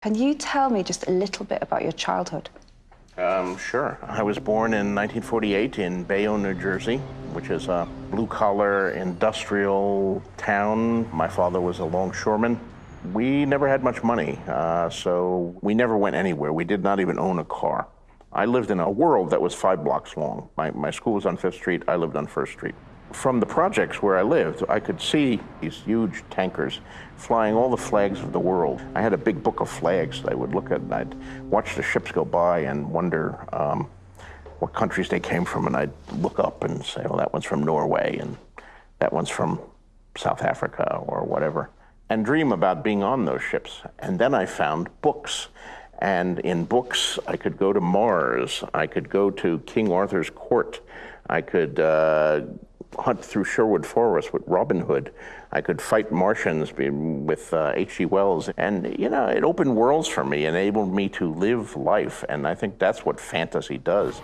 Can you tell me just a little bit about your childhood? Sure. I was born in 1948 in Bayonne, New Jersey, which is a blue-collar industrial town. My father was a longshoreman. We never had much money, so we never went anywhere. We did not even own a car. I lived in a world that was 5 blocks long. My school was on 5th Street. I lived on 1st Street. From the projects where I lived, I could see these huge tankers flying all the flags of the world. I had a big book of flags that I would look at, and I'd watch the ships go by and wonder what countries they came from, and I'd look up and say, oh, that one's from Norway, and that one's from South Africa, or whatever, and dream about being on those ships. And then I found books. And in books, I could go to Mars. I could go to King Arthur's court. I could hunt through Sherwood Forest with Robin Hood. I could fight Martians with H.G. Wells. And, you know, it opened worlds for me, enabled me to live life. And I think that's what fantasy does.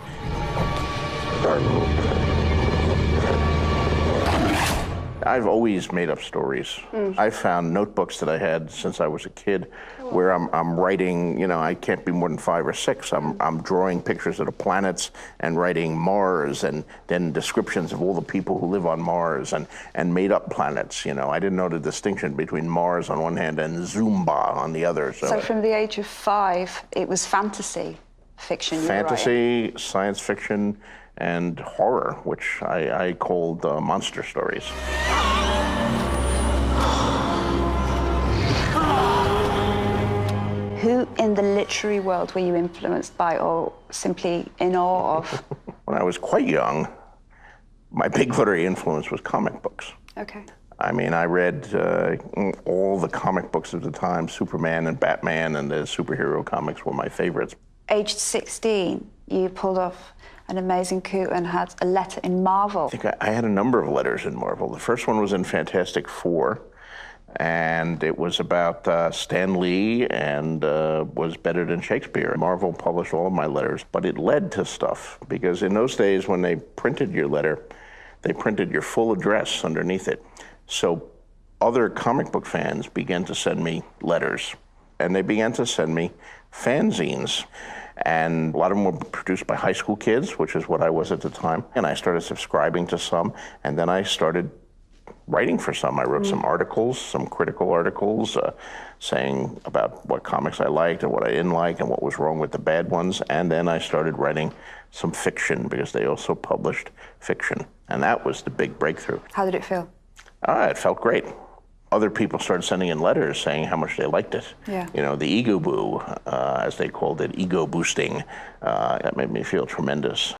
I've always made up stories. I found notebooks that I had since I was a kid where I'm writing, you know, I can't be more than 5 or 6. I'm drawing pictures of the planets and writing Mars, and then descriptions of all the people who live on Mars, and made up planets, you know. I didn't know the distinction between Mars on one hand and Zumba on the other. So from the age of 5, it was fantasy fiction you were writing? Fantasy, science fiction, and horror, which I called monster stories. Who in the literary world were you influenced by, or simply in awe of? When I was quite young, my big literary influence was comic books. Okay. I mean, I read all the comic books of the time. Superman and Batman and the superhero comics were my favorites. Aged 16, you pulled off an amazing coup and had a letter in Marvel. I think I had a number of letters in Marvel. The first one was in Fantastic Four, and it was about Stan Lee, and was better than Shakespeare. Marvel published all of my letters, but it led to stuff, because in those days when they printed your letter, they printed your full address underneath it. So other comic book fans began to send me letters, and they began to send me fanzines. And a lot of them were produced by high school kids, which is what I was at the time. And I started subscribing to some, and then I started writing for some. I wrote some articles, some critical articles, saying about what comics I liked and what I didn't like and what was wrong with the bad ones. And then I started writing some fiction, because they also published fiction. And that was the big breakthrough. How did it feel? It felt great. Other people started sending in letters saying how much they liked it. Yeah. You know, the ego boo, as they called it, ego boosting. That made me feel tremendous.